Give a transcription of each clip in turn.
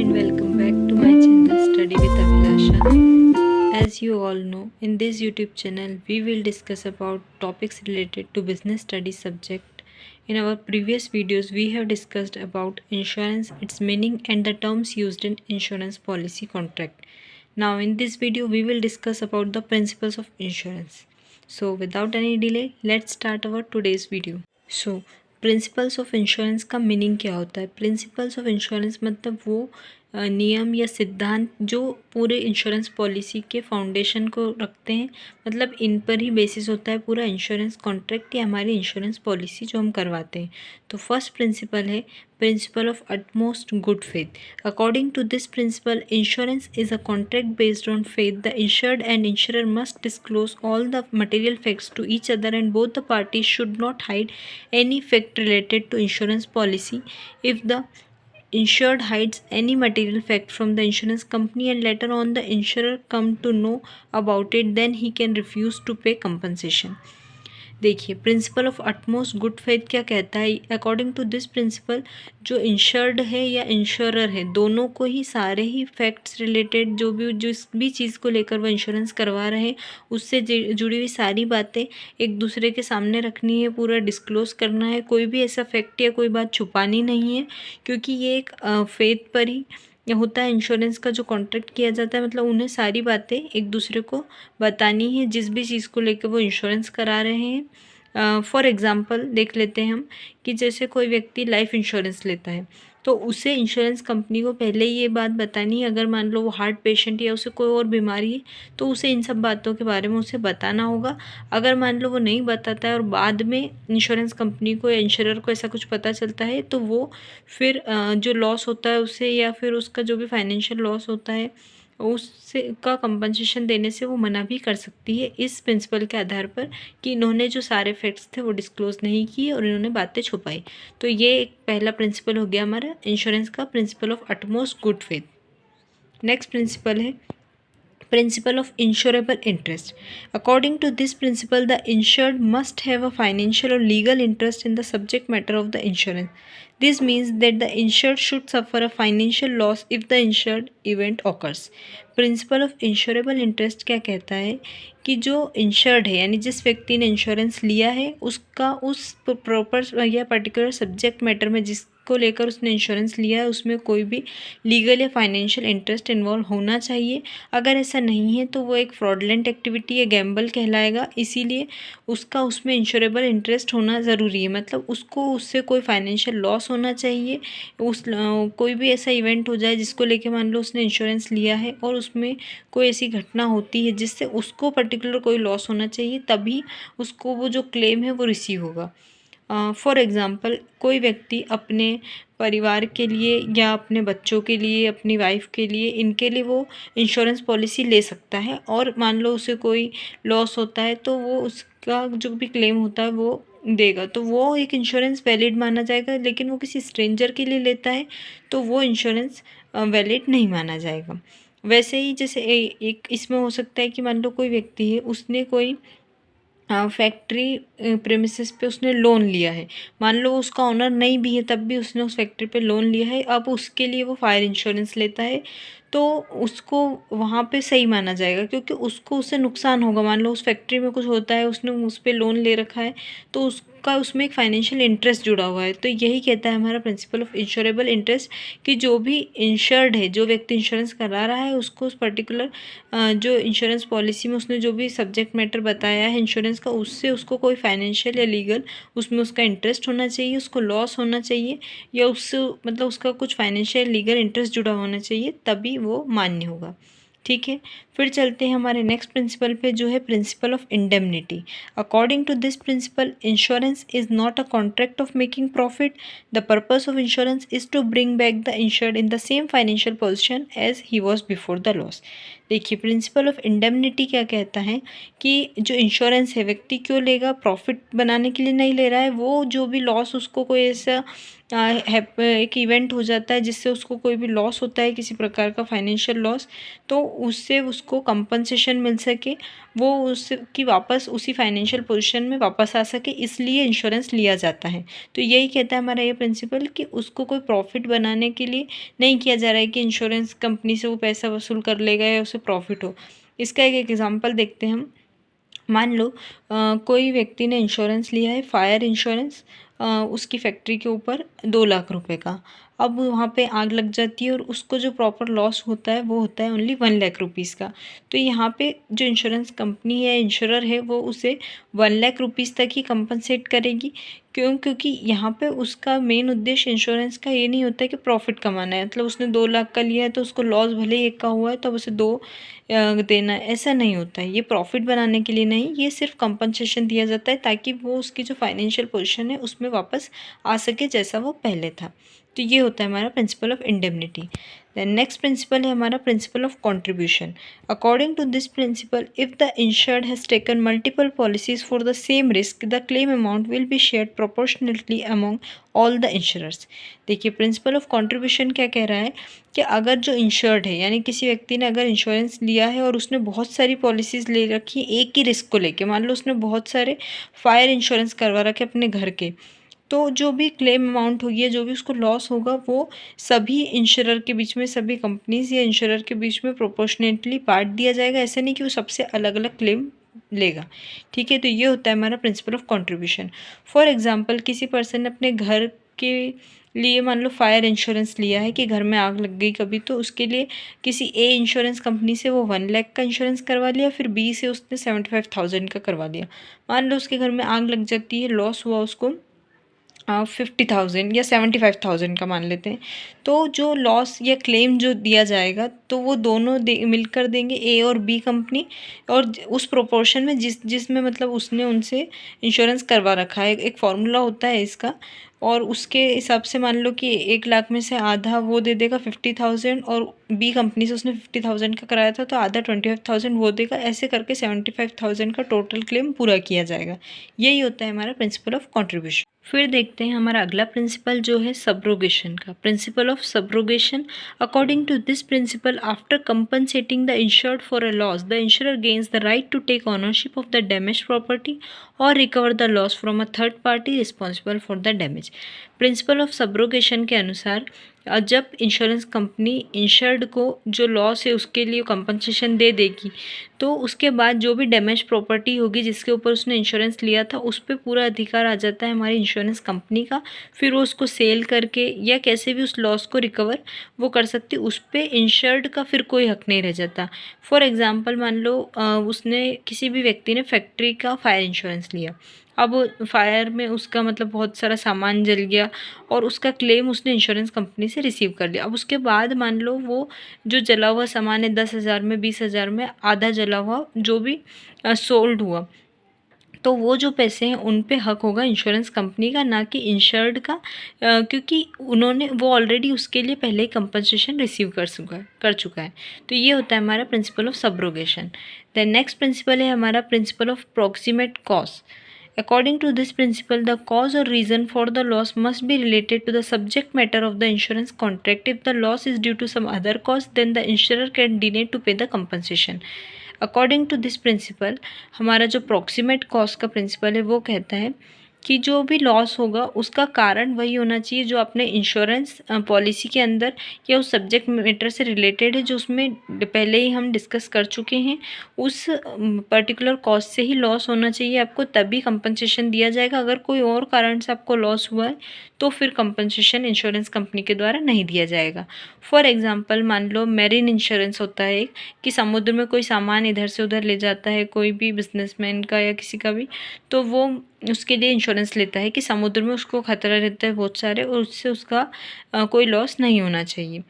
and welcome back to my channel Study with Abhilasha. As you all know, in this YouTube channel we will discuss about topics related to business studies subject. In our previous videos we have discussed about insurance, its meaning and the terms used in insurance policy contract. Now in this video we will discuss about the principles of insurance. So without any delay, let's start our today's video. So principles of insurance का meaning क्या होता है? Principles of insurance मतलब वो नियम या सिद्धांत जो पूरे इंश्योरेंस पॉलिसी के फाउंडेशन को रखते हैं, मतलब इन पर ही बेसिस होता है पूरा इंश्योरेंस कॉन्ट्रैक्ट या हमारी इंश्योरेंस पॉलिसी जो हम करवाते हैं। तो फर्स्ट प्रिंसिपल है principle of utmost good faith. According to this principle, insurance is a contract based on faith. The insured and insurer must disclose all the material facts to each other and both the parties should not hide any fact related to insurance policy. If the insured hides any material fact from the insurance company and later on the insurer come to know about it, then he can refuse to pay compensation. देखिए principle of utmost good faith क्या कहता है? According to this principal जो insured है या insurer है, दोनों को ही सारे ही फैक्ट्स रिलेटेड जो भी चीज़ को लेकर वो इंश्योरेंस करवा रहे हैं उससे जुड़ी हुई सारी बातें एक दूसरे के सामने रखनी है, पूरा डिस्क्लोज करना है। कोई भी ऐसा फैक्ट या कोई बात छुपानी नहीं है, क्योंकि ये एक फेथ पर ही होता है। इंश्योरेंस का जो कॉन्ट्रैक्ट किया जाता है मतलब उन्हें सारी बातें एक दूसरे को बतानी है जिस भी चीज़ को लेकर वो इंश्योरेंस करा रहे हैं। फॉर एग्ज़ाम्पल देख लेते हैं हम कि जैसे कोई व्यक्ति लाइफ इंश्योरेंस लेता है तो उसे इंश्योरेंस कंपनी को पहले ये बात बतानी है, अगर मान लो वो हार्ट पेशेंट या उसे कोई और बीमारी है तो उसे इन सब बातों के बारे में उसे बताना होगा। अगर मान लो वो नहीं बताता है और बाद में इंश्योरेंस कंपनी को या इंश्योरर को ऐसा कुछ पता चलता है तो वो फिर जो लॉस होता है उसे या फिर उसका जो भी फाइनेंशियल लॉस होता है उससे का कंपनसेशन देने से वो मना भी कर सकती है, इस प्रिंसिपल के आधार पर कि इन्होंने जो सारे फैक्ट्स थे वो डिस्क्लोज नहीं किए और इन्होंने बातें छुपाई। तो ये एक पहला प्रिंसिपल हो गया हमारा इंश्योरेंस का, principle of utmost good faith. Next principle है principle of insurable interest. According to this principle, the insured must have a financial or legal interest in the subject matter of the insurance. This means that the insured should suffer a financial loss if the insured event occurs. Principle of insurable interest क्या कहता है कि जो insured है यानी जिस व्यक्ति ने इंश्योरेंस लिया है उसका उस प्रॉपर या पर्टिकुलर सब्जेक्ट मैटर में जिसको लेकर उसने इंश्योरेंस लिया है उसमें कोई भी लीगल या फाइनेंशियल इंटरेस्ट इन्वॉल्व होना चाहिए। अगर ऐसा नहीं है तो वो एक फ्रॉडलेंट एक्टिविटी या गैम्बल कहलाएगा, इसीलिए उसका उसमें इंश्योरेबल इंटरेस्ट होना ज़रूरी है। मतलब उसको उससे कोई फाइनेंशियल लॉस होना चाहिए, कोई भी ऐसा इवेंट हो जाए जिसको लेके मान लो उसने इंश्योरेंस लिया है और उसमें कोई ऐसी घटना होती है जिससे उसको पर्टिकुलर कोई लॉस होना चाहिए, तभी उसको वो जो क्लेम है वो रिसीव होगा। फॉर एग्ज़ाम्पल कोई व्यक्ति अपने परिवार के लिए या अपने बच्चों के लिए, अपनी वाइफ के लिए, इनके लिए वो इंश्योरेंस पॉलिसी ले सकता है और मान लो उसे कोई लॉस होता है तो वो उसका जो भी क्लेम होता है वो देगा, तो वो एक इंश्योरेंस वैलिड माना जाएगा। लेकिन वो किसी स्ट्रेंजर के लिए लेता है तो वो इंश्योरेंस वैलिड नहीं माना जाएगा। वैसे ही जैसे एक इसमें हो सकता है कि मान लो कोई व्यक्ति है उसने कोई फैक्ट्री प्रेमिसेस पे उसने लोन लिया है, मान लो उसका ऑनर नहीं भी है तब भी उसने उस फैक्ट्री पे लोन लिया है, अब उसके लिए वो फायर इंश्योरेंस लेता है तो उसको वहाँ पे सही माना जाएगा क्योंकि उसको उससे नुकसान होगा। मान लो उस फैक्ट्री में कुछ होता है, उसने उस पर लोन ले रखा है तो उसका उसमें एक फाइनेंशियल इंटरेस्ट जुड़ा हुआ है। तो यही कहता है हमारा प्रिंसिपल ऑफ इंश्योरेबल इंटरेस्ट कि जो भी इंश्योर्ड है, जो व्यक्ति इंश्योरेंस करा रहा है उसको उस पर्टिकुलर जो इंश्योरेंस पॉलिसी में उसने जो भी सब्जेक्ट मैटर बताया है इंश्योरेंस का उससे उसको कोई फाइनेंशियल या लीगल उसमें उसका इंटरेस्ट होना चाहिए, उसको लॉस होना चाहिए या उससे मतलब उसका कुछ फाइनेंशियल लीगल इंटरेस्ट जुड़ा होना चाहिए, तभी वो मान्य होगा। ठीक है, फिर चलते हैं हमारे नेक्स्ट प्रिंसिपल पे जो है principle of indemnity. According to this principle, insurance is not a contract of making profit. The purpose of insurance is to bring back the insured in the same financial position as he was before the loss. देखिए principle of indemnity क्या कहता है कि जो insurance है व्यक्ति क्यों लेगा, प्रॉफिट बनाने के लिए नहीं ले रहा है। वो जो भी लॉस उसको कोई ऐसा एक इवेंट हो जाता है जिससे उसको कोई भी लॉस होता है किसी प्रकार का फाइनेंशियल लॉस, तो उससे उसको कंपनसेशन मिल सके, वो उसकी वापस उसी फाइनेंशियल पोजीशन में वापस आ सके, इसलिए इंश्योरेंस लिया जाता है। तो यही कहता है हमारा ये प्रिंसिपल कि उसको कोई प्रॉफिट बनाने के लिए नहीं किया जा रहा है कि इंश्योरेंस कंपनी से वो पैसा वसूल कर लेगा या उसे प्रॉफिट हो। इसका एक एग्जांपल देखते हैं हम। मान लो कोई व्यक्ति ने इंश्योरेंस लिया है, फायर इंश्योरेंस, उसकी फैक्ट्री के ऊपर 2 लाख रुपए का। अब वहाँ पे आग लग जाती है और उसको जो प्रॉपर लॉस होता है वो होता है ओनली 1 लाख रुपीज़ का। तो यहाँ पे जो इंश्योरेंस कंपनी है, इंश्योरर है, वो उसे 1 लाख रुपीज़ तक ही कंपनसेट करेगी। क्योंकि यहाँ पे उसका मेन उद्देश्य इंश्योरेंस का ये नहीं होता है कि प्रॉफिट कमाना है। मतलब उसने 2 लाख का लिया है तो उसको लॉस भले ही 1 का हुआ है तो उसे 2 देना है, ऐसा नहीं होता है। ये प्रॉफिट बनाने के लिए नहीं, ये सिर्फ कंपनसेशन दिया जाता है ताकि वो उसकी जो फाइनेंशियल पोजीशन है उसमें वापस आ सके जैसा वो पहले था। तो ये होता है हमारा principle of indemnity. Then next principle है हमारा principle of contribution. According to this principle, if the insured has taken multiple policies for the same risk, the claim amount will be shared proportionately among all the insurers. देखिए principle of contribution क्या कह रहा है कि अगर जो insured है, यानी किसी व्यक्ति ने अगर इंश्योरेंस लिया है और उसने बहुत सारी पॉलिसीज़ ले रखी एक ही रिस्क को लेके, मान लो उसने बहुत सारे फायर इंश्योरेंस करवा रखे अपने घर के, तो जो भी क्लेम अमाउंट होगी या जो भी उसको लॉस होगा वो सभी इंश्योरर के बीच में, सभी कंपनीज या इंश्योरर के बीच में प्रोपोर्शनेटली बांट दिया जाएगा। ऐसे नहीं कि वो सबसे अलग अलग क्लेम लेगा। ठीक है, तो ये होता है हमारा principle of contribution. For example किसी पर्सन ने अपने घर के लिए मान लो फायर इंश्योरेंस लिया है कि घर में आग लग गई कभी, तो उसके लिए किसी ए इंश्योरेंस कंपनी से वो 1 लाख का इंश्योरेंस करवा लिया, फिर बी से उसने 75,000 का करवा लिया। मान लो उसके घर में आग लग जाती है, लॉस हुआ उसको 50,000 या 75,000 का मान लेते हैं। तो जो लॉस या क्लेम जो दिया जाएगा तो वो दोनों मिलकर देंगे, ए और बी कंपनी, और उस प्रोपोर्शन में जिसमें मतलब उसने उनसे इंश्योरेंस करवा रखा है। एक फार्मूला होता है इसका, और उसके हिसाब से मान लो कि 1 लाख में से आधा वो दे देगा 50,000, और बी कंपनी से उसने 50,000 का कराया था तो आधा 25,000 वो देगा। ऐसे करके 75,000 का टोटल क्लेम पूरा किया जाएगा। यही होता है हमारा प्रिंसिपल ऑफ कॉन्ट्रीब्यूशन। फिर देखते हैं हमारा अगला प्रिंसिपल जो है सब्रोगेशन का, principle of subrogation. According to this principle, after compensating the insured for a loss, the insurer gains the right to take ownership of the damage property और recover the loss from a third party responsible for the damage. Principle of subrogation के अनुसार जब insurance company insured को जो loss है उसके लिए compensation दे देगी, तो उसके बाद जो भी डैमेज प्रॉपर्टी होगी जिसके ऊपर उसने इंश्योरेंस लिया था उस पर पूरा अधिकार आ जाता है हमारी इंश्योरेंस कंपनी का। फिर वो उसको सेल करके या कैसे भी उस लॉस को रिकवर वो कर सकती, उस पर इंश्योर्ड का फिर कोई हक नहीं रह जाता। फॉर एग्ज़ाम्पल मान लो उसने किसी भी व्यक्ति ने फैक्ट्री का फायर इंश्योरेंस लिया। अब फायर में उसका मतलब बहुत सारा सामान जल गया और उसका क्लेम उसने इंश्योरेंस कंपनी से रिसीव कर लिया। अब उसके बाद मान लो वो जो जला हुआ सामान है 10,000 में, 20,000 में, आधा जला हुआ जो भी सोल्ड हुआ, तो वो जो पैसे हैं उन पे हक होगा इंश्योरेंस कंपनी का, ना कि इंश्योर्ड का, क्योंकि उन्होंने वो ऑलरेडी उसके लिए पहले ही कंपनसेशन रिसीव कर चुका है। तो ये होता है हमारा principle of subrogation. Then next principle है हमारा principle of proximate cause. According to this principle, the cause or reason for the loss must be related to the subject matter of the insurance contract. If the loss is due to some other cause, then the insurer can deny to pay the compensation. According to this principle, हमारा जो proximate cause का principle है वो कहता है कि जो भी लॉस होगा उसका कारण वही होना चाहिए जो अपने इंश्योरेंस पॉलिसी के अंदर या उस सब्जेक्ट मैटर से रिलेटेड है, जो उसमें पहले ही हम डिस्कस कर चुके हैं। उस पर्टिकुलर कॉस्ट से ही लॉस होना चाहिए आपको, तभी कंपनसेशन दिया जाएगा। अगर कोई और कारण से आपको लॉस हुआ है तो फिर कंपनसेशन इंश्योरेंस कंपनी के द्वारा नहीं दिया जाएगा। फॉर एग्जांपल मान लो मैरीन इंश्योरेंस होता है एक, कि समुद्र में कोई सामान इधर से उधर ले जाता है कोई भी बिजनेसमैन का या किसी का भी, तो वो उसके लिए इंश्योरेंस लेता है कि समुद्र में उसको खतरा रहता है बहुत सारे और उससे उसका कोई लॉस नहीं होना चाहिए।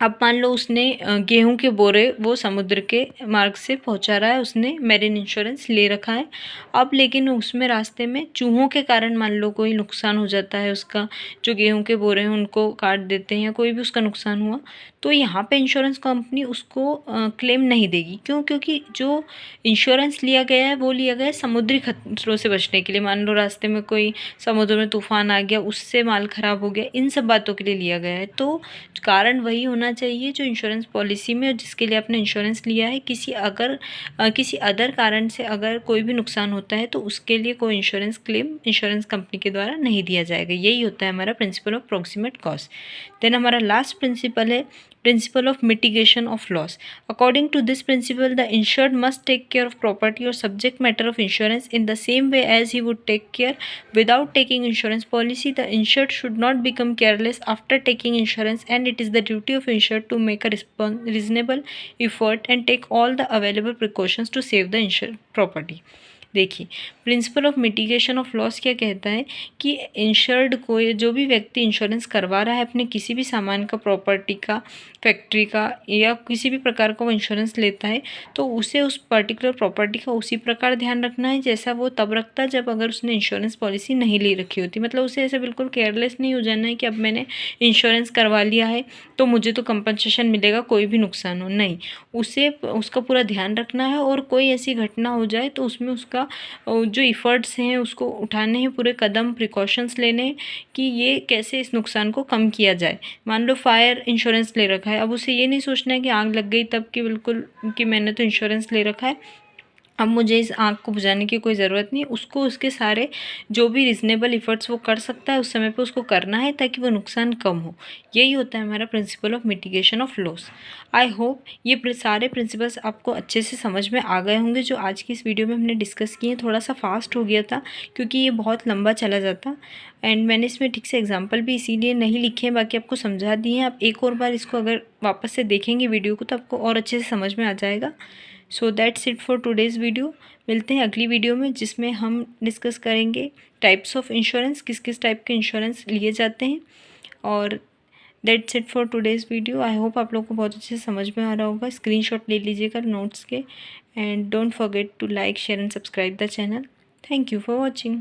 अब मान लो उसने गेहूं के बोरे वो समुद्र के मार्ग से पहुंचा रहा है, उसने मैरीन इंश्योरेंस ले रखा है। अब लेकिन उसमें रास्ते में चूहों के कारण मान लो कोई नुकसान हो जाता है, उसका जो गेहूं के बोरे हैं उनको काट देते हैं, कोई भी उसका नुकसान हुआ, तो यहाँ पे इंश्योरेंस कंपनी उसको क्लेम नहीं देगी। क्यों? क्योंकि जो इंश्योरेंस लिया गया है वो लिया गया है समुद्री खतरों से बचने के लिए। मान लो रास्ते में कोई समुद्र में तूफान आ गया, उससे माल खराब हो गया, इन सब बातों के लिए लिया गया है। तो कारण वही होना चाहिए जो इंश्योरेंस पॉलिसी में, जिसके लिए आपने इंश्योरेंस लिया है, किसी अदर कारण से अगर कोई भी नुकसान होता है तो उसके लिए कोई इंश्योरेंस क्लेम इंश्योरेंस कंपनी के द्वारा नहीं दिया जाएगा। यही होता है हमारा प्रिंसिपल ऑफ प्रॉक्सिमेट कॉस्ट। देन हमारा लास्ट प्रिंसिपल है principle of mitigation of loss. According to this principle, the insured must take care of property or subject matter of insurance in the same way as he would take care without taking insurance policy. The insured should not become careless after taking insurance, and it is the duty of insured to make a reasonable effort and take all the available precautions to save the insured property. देखिए, principle of mitigation of loss क्या कहता है कि insured को, जो भी व्यक्ति insurance करवा रहा है अपने किसी भी सामान का, प्रॉपर्टी का, फैक्ट्री का या किसी भी प्रकार का वो इंश्योरेंस लेता है, तो उसे उस पर्टिकुलर प्रॉपर्टी का उसी प्रकार ध्यान रखना है जैसा वो तब रखता है जब अगर उसने इंश्योरेंस पॉलिसी नहीं ले रखी होती। मतलब उसे ऐसे बिल्कुल केयरलेस नहीं हो जाना है कि अब मैंने इंश्योरेंस करवा लिया है तो मुझे तो कंपनसेशन मिलेगा, कोई भी नुकसान हो, नहीं, उसे उसका पूरा ध्यान रखना है और कोई ऐसी घटना हो जाए तो उसमें उसका जो इफ़र्ट्स हैं उसको उठाने हैं, पूरे कदम प्रिकॉशंस लेने हैं कि ये कैसे इस नुकसान को कम किया जाए। मान लो फायर इंश्योरेंस ले रखा है, अब उसे ये नहीं सोचना है कि आग लग गई तब कि बिल्कुल कि मैंने तो इंश्योरेंस ले रखा है, अब मुझे इस आग को बुझाने की कोई ज़रूरत नहीं। उसको उसके सारे जो भी रीज़नेबल इफ़र्ट्स वो कर सकता है उस समय पे उसको करना है ताकि वो नुकसान कम हो। यही होता है हमारा principle of mitigation of loss. I hope ये सारे प्रिंसिपल्स आपको अच्छे से समझ में आ गए होंगे जो आज की इस वीडियो में हमने डिस्कस किए हैं। थोड़ा सा फास्ट हो गया था क्योंकि ये बहुत लंबा चला जाता, एंड मैंने इसमें ठीक से एग्जाम्पल भी इसीलिए नहीं लिखे हैं, बाकी आपको समझा दिए हैं। आप एक और बार इसको अगर वापस से देखेंगे वीडियो को तो आपको और अच्छे से समझ में आ जाएगा। So that's it for today's video. मिलते हैं अगली वीडियो में जिसमें हम डिस्कस करेंगे टाइप्स ऑफ इंश्योरेंस, किस किस टाइप के इंश्योरेंस लिए जाते हैं। और that's it for today's video. I hope आप लोगों को बहुत अच्छे से समझ में आ रहा होगा। स्क्रीनशॉट ले लीजिएगा नोट्स के, and don't forget to like, share and subscribe the channel. Thank you for watching.